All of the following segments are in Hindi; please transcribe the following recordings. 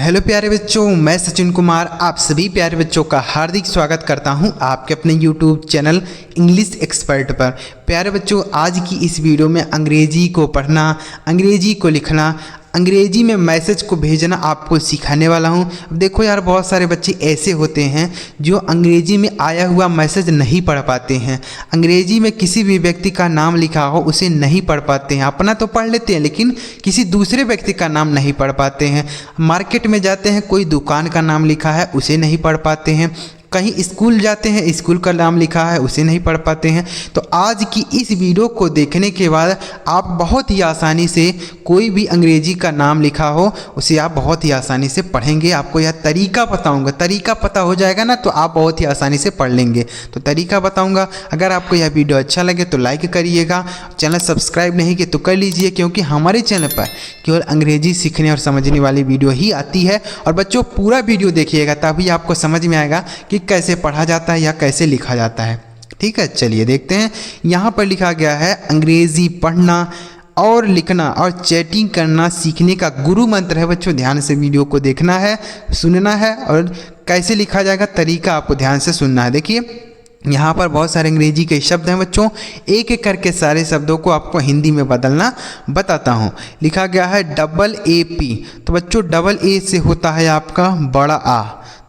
हेलो प्यारे बच्चों, मैं सचिन कुमार आप सभी प्यारे बच्चों का हार्दिक स्वागत करता हूं आपके अपने यूट्यूब चैनल इंग्लिश एक्सपर्ट पर। प्यारे बच्चों, आज की इस वीडियो में अंग्रेजी को पढ़ना, अंग्रेजी को लिखना, अंग्रेजी में मैसेज को भेजना आपको सिखाने वाला हूं। अब देखो यार, बहुत सारे बच्चे ऐसे होते हैं जो अंग्रेजी में आया हुआ मैसेज नहीं पढ़ पाते हैं। अंग्रेजी में किसी भी व्यक्ति का नाम लिखा हो उसे नहीं पढ़ पाते हैं। अपना तो पढ़ लेते हैं लेकिन किसी दूसरे व्यक्ति का नाम नहीं पढ़ पाते हैं। मार्केट में जाते हैं, कोई दुकान का नाम लिखा है उसे नहीं पढ़ पाते हैं। कहीं स्कूल जाते हैं, स्कूल का नाम लिखा है उसे नहीं पढ़ पाते हैं। तो आज की इस वीडियो को देखने के बाद आप बहुत ही आसानी से कोई भी अंग्रेजी का नाम लिखा हो उसे आप बहुत ही आसानी से पढ़ेंगे। आपको यह तरीका बताऊंगा, तरीका पता हो जाएगा ना तो आप बहुत ही आसानी से पढ़ लेंगे। तो तरीका बताऊंगा। अगर आपको यह वीडियो अच्छा लगे तो लाइक करिएगा, चैनल सब्सक्राइब नहीं किए तो कर लीजिए, क्योंकि हमारे चैनल पर केवल अंग्रेजी सीखने और समझने वाली वीडियो ही आती है। और बच्चों, पूरा वीडियो देखिएगा तभी आपको समझ में आएगा कि कैसे पढ़ा जाता है या कैसे लिखा जाता है। ठीक है, चलिए देखते हैं। यहाँ पर लिखा गया है, अंग्रेजी पढ़ना और लिखना और चैटिंग करना सीखने का गुरु मंत्र है। बच्चों ध्यान से वीडियो को देखना है, सुनना है और कैसे लिखा जाएगा तरीका आपको ध्यान से सुनना है। देखिए यहाँ पर बहुत सारे अंग्रेजी के शब्द हैं बच्चों, एक एक करके सारे शब्दों को आपको हिंदी में बदलना बताता हूँ। लिखा गया है AA। तो बच्चों डबल ए से होता है आपका बड़ा आ,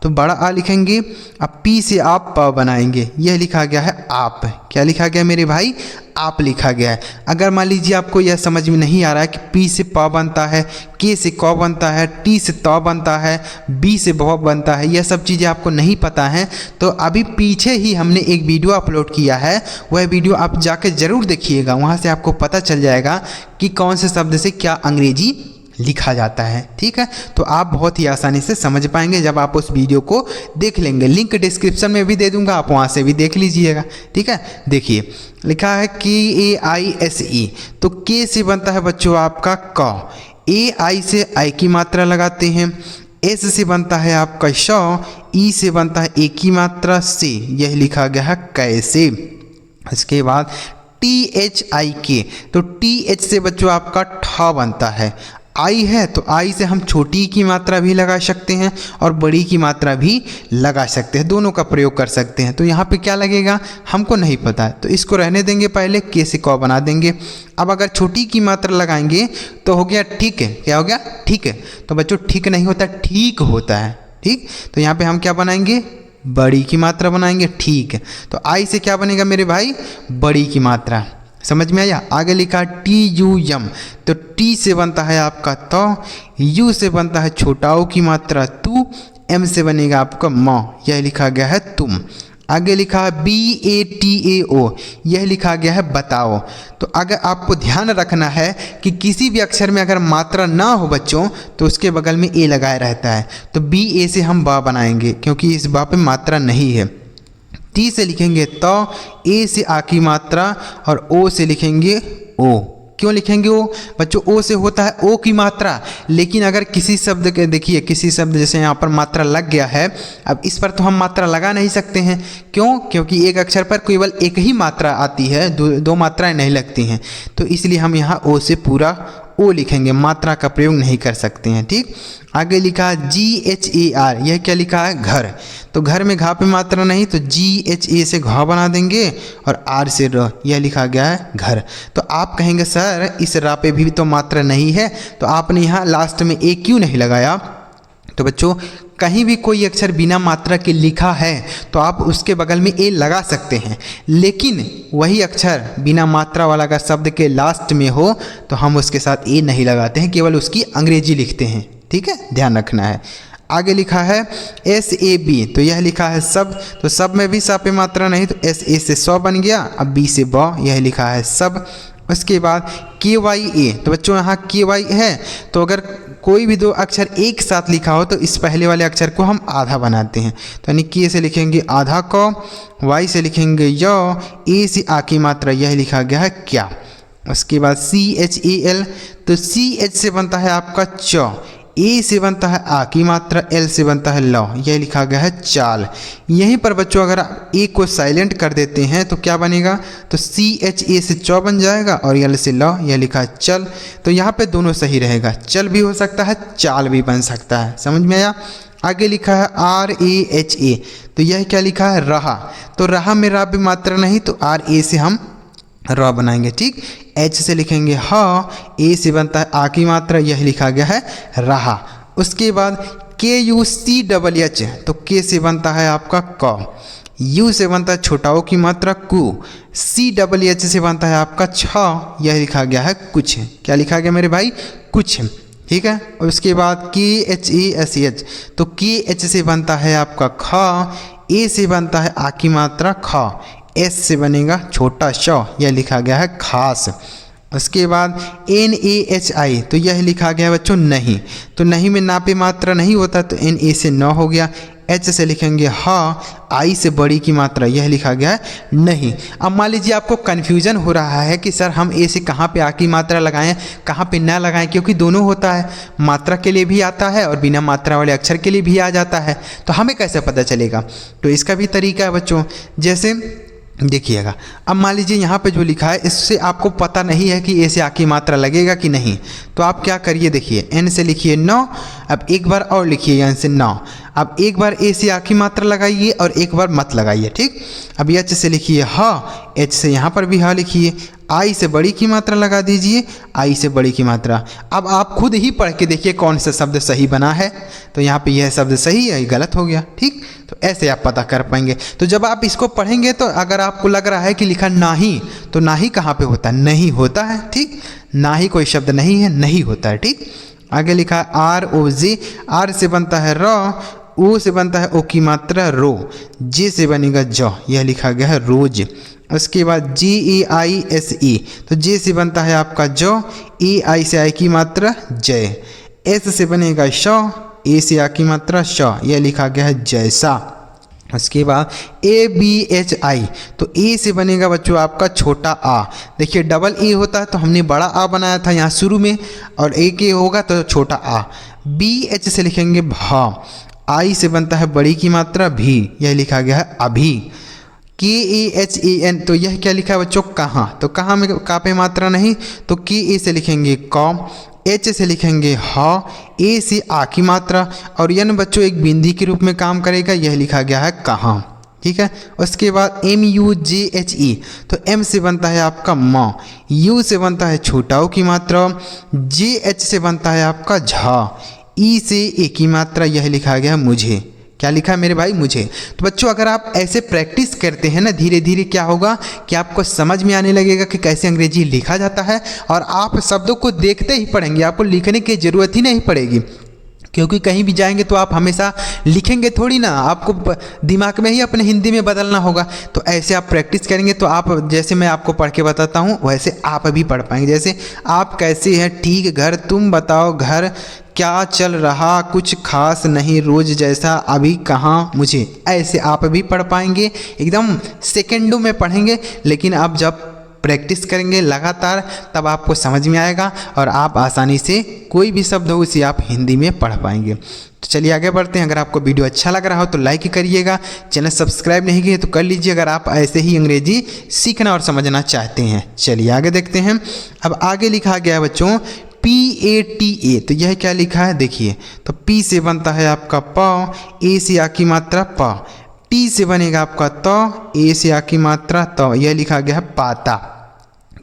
तो बड़ा आ लिखेंगे। अब पी से आप प बनाएंगे, यह लिखा गया है आप। क्या लिखा गया मेरे भाई? आप लिखा गया है। अगर मान लीजिए आपको यह समझ में नहीं आ रहा है कि पी से प बनता है, के से क बनता है, टी से त बनता है, बी से भ बनता है, यह सब चीज़ें आपको नहीं पता हैं, तो अभी पीछे ही हमने एक वीडियो अपलोड किया है। वह वीडियो आप जाके ज़रूर देखिएगा, वहाँ से आपको पता चल जाएगा कि कौन से शब्द से क्या अंग्रेजी लिखा जाता है। ठीक है, तो आप बहुत ही आसानी से समझ पाएंगे जब आप उस वीडियो को देख लेंगे। लिंक डिस्क्रिप्शन में भी दे दूंगा, आप वहाँ से भी देख लीजिएगा। ठीक है, देखिए लिखा है KAISE। तो के से बनता है बच्चों आपका क, AI से आई की मात्रा लगाते हैं, S से बनता है आपका श, ई से बनता है ए की मात्रा से, यह लिखा गया है कैसे। इसके बाद THIK। तो TH से बच्चों आपका ठ बनता है। आई है तो आई से हम छोटी की मात्रा भी लगा सकते हैं और बड़ी की मात्रा भी लगा सकते हैं, दोनों का प्रयोग कर सकते हैं। तो यहाँ पे क्या लगेगा हमको नहीं पता है, तो इसको रहने देंगे, पहले के से क बना देंगे। अब अगर छोटी की मात्रा लगाएंगे तो हो गया ठीक है। क्या हो गया? ठीक है। तो बच्चों ठीक नहीं होता, ठीक होता है। ठीक, तो यहाँ पे हम क्या बनाएंगे? बड़ी की मात्रा बनाएंगे। ठीक है, तो आई से क्या बनेगा मेरे भाई? बड़ी की मात्रा। समझ में आया? आगे लिखा TUM। तो टी से बनता है आपका तो, यू से बनता है छोटा ओ की मात्रा तू, एम से बनेगा आपका म, यह लिखा गया है तुम। आगे लिखा है BATAO, यह लिखा गया है बताओ। तो अगर आपको ध्यान रखना है कि किसी भी अक्षर में अगर मात्रा ना हो बच्चों तो उसके बगल में ए लगाया रहता है। तो BA से हम बा बनाएंगे क्योंकि इस बा पे मात्रा नहीं है। टी से लिखेंगे तो, ए से आ की मात्रा और ओ से लिखेंगे ओ। क्यों लिखेंगे ओ? बच्चों ओ से होता है ओ की मात्रा, लेकिन अगर किसी शब्द के देखिए, किसी शब्द जैसे यहाँ पर मात्रा लग गया है, अब इस पर तो हम मात्रा लगा नहीं सकते हैं। क्यों? क्योंकि एक अक्षर पर केवल एक ही मात्रा आती है, दो मात्राएं नहीं लगती हैं। तो इसलिए हम यहाँ ओ से पूरा ओ लिखेंगे, मात्रा का प्रयोग नहीं कर सकते हैं। ठीक, आगे लिखा है GHAR, यह क्या लिखा है? घर। तो घर में घा पे मात्रा नहीं, तो GHA से घा बना देंगे और R से र, यह लिखा गया है घर। तो आप कहेंगे सर इस रा पे भी तो मात्रा नहीं है, तो आपने यहाँ लास्ट में ए क्यों नहीं लगाया? तो बच्चों कहीं भी कोई अक्षर बिना मात्रा के लिखा है तो आप उसके बगल में ए लगा सकते हैं, लेकिन वही अक्षर बिना मात्रा वाला अगर शब्द के लास्ट में हो तो हम उसके साथ ए नहीं लगाते हैं, केवल उसकी अंग्रेजी लिखते हैं। ठीक है, ध्यान रखना है। आगे लिखा है SAB। तो यह लिखा है सब, तो सब में भी सा पे मात्रा नहीं, तो SA से सौ बन गया। अब बी से ब, यह लिखा है सब। उसके बाद KYA। तो बच्चों यहाँ KY है, तो अगर कोई भी दो अक्षर एक साथ लिखा हो तो इस पहले वाले अक्षर को हम आधा बनाते हैं। तो यानी के से लिखेंगे आधा क, वाई से लिखेंगे य, ए से आ की मात्रा, यह लिखा गया है क्या। उसके बाद CHAL। तो CH से बनता है आपका च, ए से बनता है आ की मात्रा, एल से बनता है लौ, यह लिखा गया है चाल। यहीं पर बच्चों अगर आप ए को साइलेंट कर देते हैं तो क्या बनेगा, तो सी एच ए से चौ बन जाएगा और एल से लौ, यह लिखा है चल। तो यहाँ पे दोनों सही रहेगा, चल भी हो सकता है, चाल भी बन सकता है। समझ में आया। आगे लिखा है आर ए एच ए, तो यह क्या लिखा है रहा। तो रहा में रा भी मात्रा नहीं, तो आर ए से हम र बनाएंगे। ठीक, एच से लिखेंगे ह, ए से बनता है आ की मात्रा, यह लिखा गया है रहा। उसके बाद के यू सी डबल एच, तो के से बनता है आपका क, यू से बनता है छोटा ओ की मात्रा कु, सी डबल एच से बनता है आपका छ, यह लिखा गया है कुछ। क्या लिखा गया मेरे भाई, कुछ। ठीक है। और उसके बाद के एच ए एस एच, तो के एच से बनता है आपका ख, ए से बनता है आ की मात्रा ख, एस से बनेगा छोटा श, यह लिखा गया है खास। उसके बाद एन ए एच आई, तो यह लिखा गया है बच्चों नहीं, तो नहीं में ना पे मात्रा नहीं होता, तो एन ए से न हो गया। एच से लिखेंगे हाँ, आई से बड़ी की मात्रा, यह लिखा गया है नहीं। अब मान लीजिए आपको कन्फ्यूजन हो रहा है कि सर हम ए से कहाँ पे आ की मात्रा लगाएं, कहाँ पे ना लगाएं, क्योंकि दोनों होता है, मात्रा के लिए भी आता है और बिना मात्रा वाले अक्षर के लिए भी आ जाता है, तो हमें कैसे पता चलेगा। तो इसका भी तरीका है बच्चों, जैसे देखिएगा। अब मान लीजिए यहाँ पे जो लिखा है इससे आपको पता नहीं है कि ए से आ की मात्रा लगेगा कि नहीं, तो आप क्या करिए, देखिए एन से लिखिए 9, अब एक बार और लिखिए एन से 9, अब एक बार ए से आ की मात्रा लगाइए और एक बार मत लगाइए। ठीक, अब एच से लिखिए ह, एच से यहाँ पर भी ह लिखिए, आई से बड़ी की मात्रा लगा दीजिए, आई से बड़ी की मात्रा। अब आप खुद ही पढ़ के देखिए कौन सा शब्द सही बना है, तो यहाँ पे यह शब्द सही है, गलत हो गया। ठीक, तो ऐसे आप पता कर पाएंगे। तो जब आप इसको पढ़ेंगे तो अगर आपको लग रहा है कि लिखा नाही, तो नाही कहाँ पे होता है, नहीं होता है। ठीक, नाही कोई शब्द नहीं है, नहीं होता है। ठीक, आगे लिखा है आर ओ जे, आर से बनता है र, ओ से बनता है ओ की मात्रा रो, जे से बनेगा ज, यह लिखा गया है रोज। उसके बाद जी ए आई एस ई, तो जे से बनता है आपका ज, ए आई से आई की मात्रा जय, एस से बनेगा श, ए से आ की मात्रा श, यह लिखा गया है जैसा। उसके बाद ए बी एच आई, तो ए से बनेगा बच्चों आपका छोटा आ, देखिए डबल ए होता है तो हमने बड़ा आ बनाया था यहाँ शुरू में, और ए के होगा तो छोटा आ। बी एच से लिखेंगे भा, आई से बनता है बड़ी की मात्रा भी, यह लिखा गया है अभी। के ए एच ए एन, तो यह क्या लिखा है बच्चों कहाँ, तो कहाँ में का पे मात्रा नहीं, तो के ए से लिखेंगे क, एच से लिखेंगे ह, ए से आ की मात्रा, और एन बच्चों एक बिंदी के रूप में काम करेगा, यह लिखा गया है कहाँ। ठीक है। उसके बाद M U J H E, तो एम से बनता है आपका म, यू से बनता है छोटा ओ की मात्रा, जे एच से बनता है आपका झा, ई से ए की मात्रा, यह लिखा गया मुझे। क्या लिखा है मेरे भाई, मुझे। तो बच्चों अगर आप ऐसे प्रैक्टिस करते हैं ना, धीरे धीरे क्या होगा कि आपको समझ में आने लगेगा कि कैसे अंग्रेजी लिखा जाता है, और आप शब्दों को देखते ही पढ़ेंगे, आपको लिखने की ज़रूरत ही नहीं पड़ेगी, क्योंकि कहीं भी जाएंगे तो आप हमेशा लिखेंगे थोड़ी ना, आपको दिमाग में ही अपने हिंदी में बदलना होगा। तो ऐसे आप प्रैक्टिस करेंगे तो आप, जैसे मैं आपको पढ़ के बताता हूँ वैसे आप भी पढ़ पाएंगे। जैसे आप कैसे हैं, ठीक घर, तुम बताओ घर, क्या चल रहा, कुछ खास नहीं, रोज़ जैसा, अभी कहाँ, मुझे। ऐसे आप भी पढ़ पाएंगे, एकदम सेकेंडों में पढ़ेंगे। लेकिन आप जब प्रैक्टिस करेंगे लगातार तब आपको समझ में आएगा और आप आसानी से कोई भी शब्द हो उसे आप हिंदी में पढ़ पाएंगे। तो चलिए आगे बढ़ते हैं। अगर आपको वीडियो अच्छा लग रहा हो तो लाइक करिएगा, चैनल सब्सक्राइब नहीं किए तो कर लीजिए, अगर आप ऐसे ही अंग्रेजी सीखना और समझना चाहते हैं। चलिए आगे देखते हैं। अब आगे लिखा गया है बच्चों PATA, तो यह क्या लिखा है देखिए, तो P से बनता है आपका प, A से आ की मात्रा प, T से बनेगा आपका त, A से आ की मात्रा त, यह लिखा गया है पाता।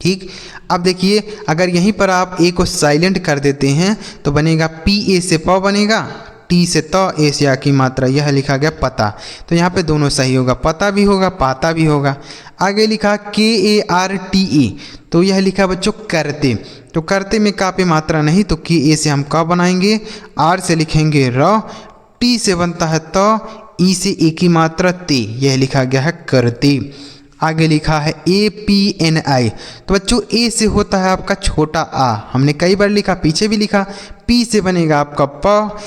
ठीक, अब देखिए अगर यहीं पर आप ए को साइलेंट कर देते हैं तो बनेगा PA से प बनेगा, T से त, A से आ की मात्रा, यह लिखा गया पता। तो यहाँ पे दोनों सही होगा, पता भी होगा पाता भी होगा। आगे लिखा KARTE, तो यह लिखा बच्चों करते, तो करते में का पे मात्रा नहीं, तो KA से हम का बनाएंगे, R से लिखेंगे र, T से बनता है त, E से ए की मात्रा ते, यह लिखा गया है करते। आगे लिखा है APNI, तो बच्चों ए से होता है आपका छोटा आ, हमने कई बार लिखा, पीछे भी लिखा। P से बनेगा आपका प,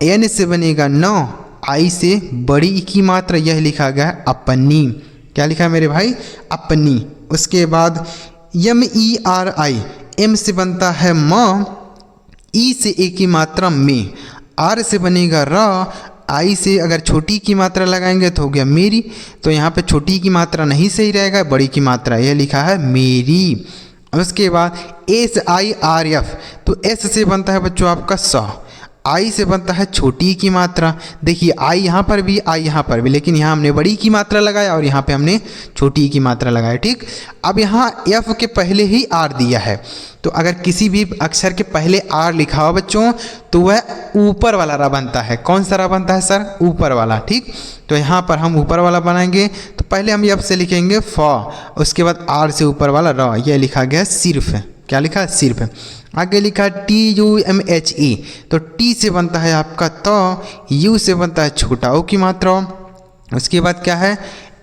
N से बनेगा न, आई से बड़ी ई की मात्रा, यह लिखा गया है अपनी। क्या लिखा है मेरे भाई, अपनी। उसके बाद MERI, एम से बनता है म, ई से ए की मात्रा में, आर से बनेगा र, आई से अगर छोटी की मात्रा लगाएंगे तो हो गया मेरी। तो यहाँ पे छोटी की मात्रा नहीं सही रहेगा, बड़ी की मात्रा, यह लिखा है मेरी। उसके बाद एस आई आर एफ, तो एस से बनता है बच्चों आपका स, आई से बनता है छोटी की मात्रा। देखिए आई यहाँ पर भी, आई यहाँ पर भी, लेकिन यहाँ हमने बड़ी की मात्रा लगाया और यहाँ पे हमने छोटी की मात्रा लगाया। ठीक, अब यहाँ एफ के पहले ही आर दिया है, तो अगर किसी भी अक्षर के पहले आर लिखा हो बच्चों तो वह ऊपर वाला रा बनता है। कौन सा रा बनता है सर? ऊपर वाला। ठीक, तो यहाँ पर हम ऊपर वाला बनाएंगे, तो पहले हम एफ से लिखेंगे फ, उसके बाद आर से ऊपर वाला र, यह लिखा गया सिर्फ। क्या लिखा है? सिर्फ। आगे लिखा TUMHE, तो टी से बनता है आपका तो, यू से बनता है छोटा ओ की मात्रा। उसके बाद क्या है?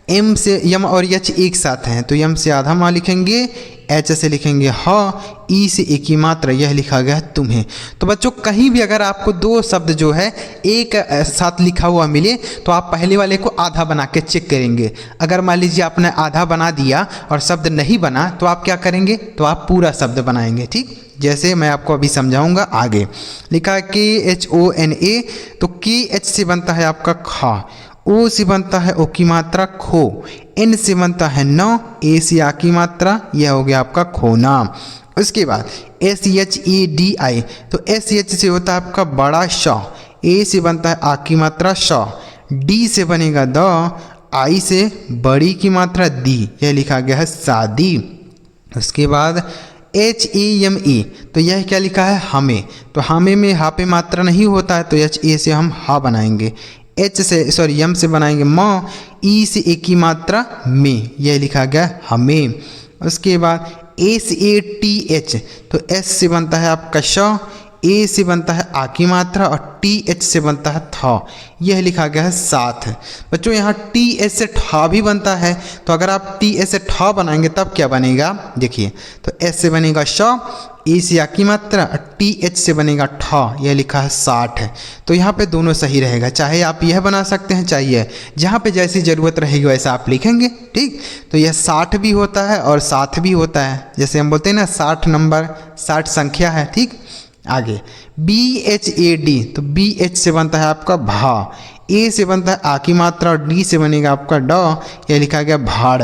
एम से, यम और एच एक साथ हैं, तो यम से आधा माँ लिखेंगे, एच से लिखेंगे ह, ई से एक की मात्रा, यह लिखा गया तुम्हें। तो बच्चों कहीं भी अगर आपको दो शब्द जो है एक साथ लिखा हुआ मिले तो आप पहले वाले को आधा बना के चेक करेंगे। अगर मान लीजिए आपने आधा बना दिया और शब्द नहीं बना तो आप क्या करेंगे? तो आप पूरा शब्द बनाएंगे। ठीक, जैसे मैं आपको अभी समझाऊंगा आगे। लिखा है KHONA, तो KH से बनता है आपका खा, ओ से बनता है ओ की मात्रा खो, एन से बनता है नौ, ए से आ की मात्रा, यह हो गया आपका खोना। उसके बाद SHADI, तो SH से होता है आपका बड़ा श, ए से बनता है आ की मात्रा श, डी से बनेगा द, आई से बड़ी की मात्रा दी, यह लिखा गया है शादी। उसके बाद HAME, तो यह क्या लिखा है? हमें। तो हमें में हा पे मात्रा नहीं होता है, तो HA से हम हा बनाएंगे, एच से सॉरी यम से बनाएंगे म, ई से एक की मात्रा में, यह लिखा गया हमें। उसके बाद SATH, तो एस से बनता है आपका श, ए से बनता है आ की मात्रा और TH से बनता है था, यह लिखा गया है साथ। बच्चों यहाँ TS से ठा भी बनता है, तो अगर आप TS से ठा बनाएंगे तब क्या बनेगा? देखिए, तो S से बनेगा श, ए से आ की मात्रा, TH से बनेगा ठा, यह लिखा है 60। तो यहाँ पे दोनों सही रहेगा, चाहे आप यह बना सकते हैं चाहिए, जहाँ पे जैसी ज़रूरत रहेगी वैसा आप लिखेंगे। ठीक, तो यह 60 भी होता है और 7 भी होता है, जैसे हम बोलते हैं ना 60 नंबर, 60 संख्या है। ठीक, आगे BHAD, तो BH से बनता है आपका भा, ए से बनता है आ की मात्रा और डी से बनेगा आपका ड, यह लिखा गया भाड़।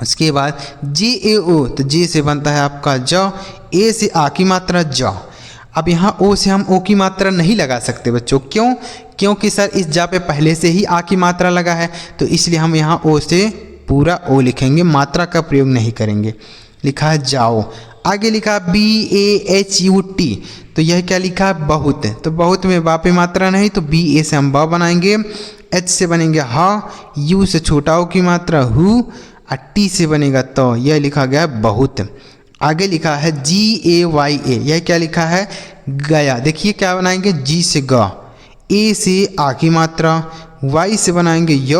उसके बाद JAO, तो जे से बनता है आपका ज, ए से आ की मात्रा ज। अब यहाँ ओ से हम ओ की मात्रा नहीं लगा सकते बच्चों, क्यों? क्योंकि सर इस जा पे पहले से ही आ की मात्रा लगा है, तो इसलिए हम यहाँ ओ से पूरा ओ लिखेंगे, मात्रा का प्रयोग नहीं करेंगे। लिखा है जाओ। आगे लिखा BAHUT, तो यह क्या लिखा है? बहुत। तो बहुत में बा पे मात्रा नहीं, तो BA से हम बा बनाएंगे, H से बनेंगे हा, U से छोटा ओ की मात्रा हु, और T से बनेगा तो, यह लिखा गया है बहुत। आगे लिखा है GAYA, यह क्या लिखा है? गया। देखिए क्या बनाएंगे? G से ग, A से आ की मात्रा, Y से बनाएंगे य,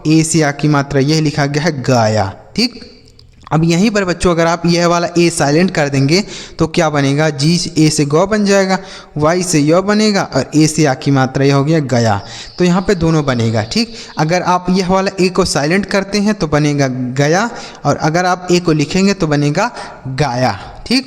A से आ की मात्रा, यह लिखा गया है गाया। ठीक, अब यहीं पर बच्चों अगर आप यह वाला ए साइलेंट कर देंगे तो क्या बनेगा? जी ए से गौ बन जाएगा, वाई से य बनेगा और ए से आ की मात्रा यह हो गया गया। तो यहाँ पे दोनों बनेगा। ठीक, अगर आप यह वाला ए को साइलेंट करते हैं तो बनेगा गया, और अगर आप ए को लिखेंगे तो बनेगा गाया। ठीक,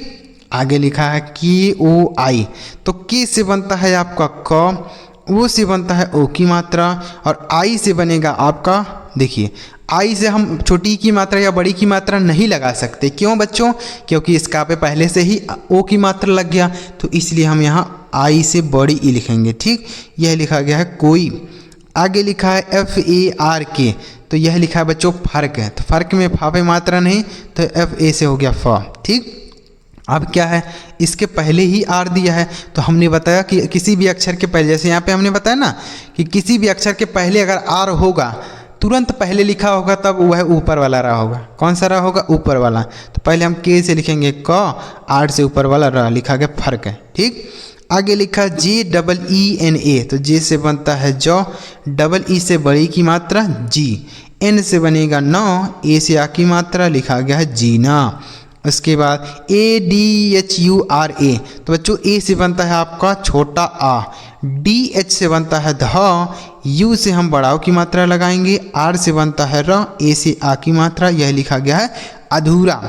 आगे लिखा है KOI, तो के से बनता है आपका क, ओ से बनता है ओ की मात्रा और आई से बनेगा आपका, देखिए आई से हम छोटी की मात्रा या बड़ी की मात्रा नहीं लगा सकते। क्यों बच्चों? क्योंकि इसका पे पहले से ही ओ की मात्रा लग गया, तो इसलिए हम यहाँ आई से बड़ी ई लिखेंगे। ठीक, यह लिखा गया है कोई। आगे लिखा है FARK, तो यह लिखा है बच्चों फर्क है, तो फर्क में फा पे मात्रा नहीं, तो FA से हो गया फ। ठीक, अब क्या है? इसके पहले ही आर दिया है, तो हमने बताया कि किसी भी अक्षर के पहले, जैसे यहाँ पे हमने बताया ना कि किसी भी अक्षर के पहले अगर आर होगा तुरंत पहले लिखा होगा तब वह ऊपर वाला रहा होगा। कौन सा रहा होगा? ऊपर वाला। तो पहले हम के से लिखेंगे क, आर से ऊपर वाला रहा, लिखा गया फर्क है। ठीक, आगे लिखा JEENA, तो जे से बनता है जौ, डबल ई से बड़ी की मात्रा जी, एन से बनेगा नौ, ए से आ की मात्रा, लिखा गया है जीना। उसके बाद ADHURA, तो बच्चों ए से बनता है आपका छोटा आ, DH से बनता है ध, U से हम बड़ाव की मात्रा लगाएंगे, R से बनता है र, A से आ की मात्रा, यह लिखा गया है अधूरा।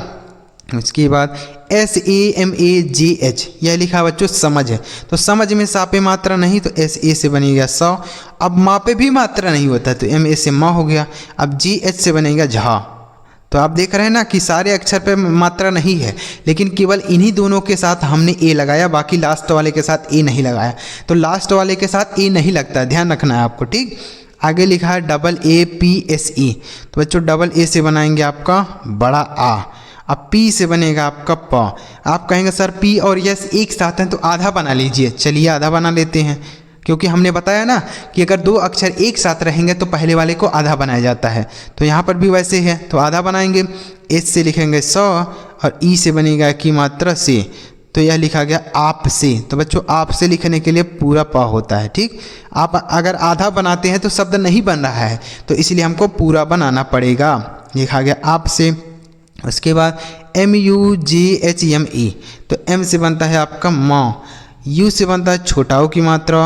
उसके बाद SAMAJH यह लिखा बच्चों समझ है, तो समझ में सापे मात्रा नहीं तो SA से बनेगा सौ। अब मापे भी मात्रा नहीं होता तो MA से माँ हो गया। अब GH से बनेगा झा। तो आप देख रहे हैं ना कि सारे अक्षर पे मात्रा नहीं है, लेकिन केवल इन्हीं दोनों के साथ हमने ए लगाया, बाकी लास्ट वाले के साथ ए नहीं लगाया। तो लास्ट वाले के साथ ए नहीं लगता, ध्यान रखना है आपको, ठीक। आगे लिखा है AAPSE, तो बच्चों डबल ए से बनाएंगे आपका बड़ा आ। अब पी से बनेगा आपका प। आप कहेंगे सर पी और यस एक साथ हैं तो आधा बना लीजिए, चलिए आधा बना लेते हैं, क्योंकि हमने बताया ना कि अगर दो अक्षर एक साथ रहेंगे तो पहले वाले को आधा बनाया जाता है। तो यहाँ पर भी वैसे है, तो आधा बनाएंगे। एस से लिखेंगे 100 और ई से बनेगा की मात्रा से, तो यह लिखा गया आप से। तो बच्चों आप से लिखने के लिए पूरा प होता है, ठीक। आप अगर आधा बनाते हैं तो शब्द नहीं बन रहा है, तो इसलिए हमको पूरा बनाना पड़ेगा। लिखा गया आप से। उसके बाद MUJHME, तो M से बनता है आपका माँ, U से बनता है छोटाओ की मात्रा,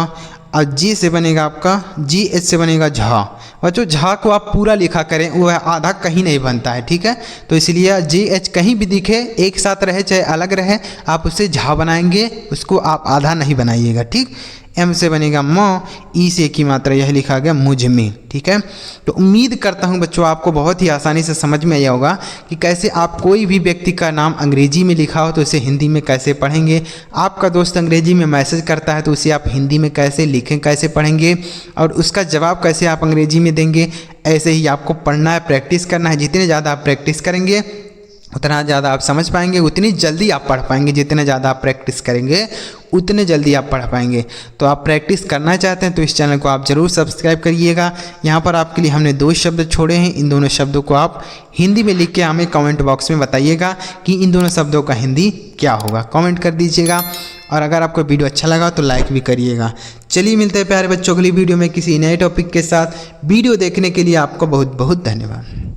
और G से बनेगा आपका GH से बनेगा झा। बच्चों झा को आप पूरा लिखा करें, वह आधा कहीं नहीं बनता है, ठीक है। तो इसलिए GH कहीं भी दिखे, एक साथ रहे चाहे अलग रहे, आप उसे झा बनाएंगे, उसको आप आधा नहीं बनाइएगा, ठीक। M से बनेगा मौ, ई से की मात्रा यह लिखा गया मुझ में, ठीक है। तो उम्मीद करता हूँ बच्चों आपको बहुत ही आसानी से समझ में आया होगा कि कैसे आप कोई भी व्यक्ति का नाम अंग्रेजी में लिखा हो तो उसे हिंदी में कैसे पढ़ेंगे। आपका दोस्त अंग्रेजी में मैसेज करता है तो उसे आप हिंदी में कैसे लिखें, कैसे पढ़ेंगे, और उसका जवाब कैसे आप अंग्रेजी में देंगे। ऐसे ही आपको पढ़ना है, प्रैक्टिस करना है। जितने ज़्यादा आप प्रैक्टिस करेंगे उतना ज़्यादा आप समझ पाएंगे, उतनी जल्दी आप पढ़ पाएंगे। जितने ज़्यादा आप प्रैक्टिस करेंगे उतने जल्दी आप पढ़ पाएंगे। तो आप प्रैक्टिस करना चाहते हैं तो इस चैनल को आप ज़रूर सब्सक्राइब करिएगा। यहाँ पर आपके लिए हमने 2 शब्द छोड़े हैं, इन दोनों शब्दों को आप हिंदी में लिख के हमें कमेंट बॉक्स में बताइएगा कि इन दोनों शब्दों का हिंदी क्या होगा, कमेंट कर दीजिएगा। और अगर आपको वीडियो अच्छा लगा तो लाइक भी करिएगा। चलिए मिलते हैं प्यारे बच्चों अगली वीडियो में किसी नए टॉपिक के साथ। वीडियो देखने के लिए आपको बहुत बहुत धन्यवाद।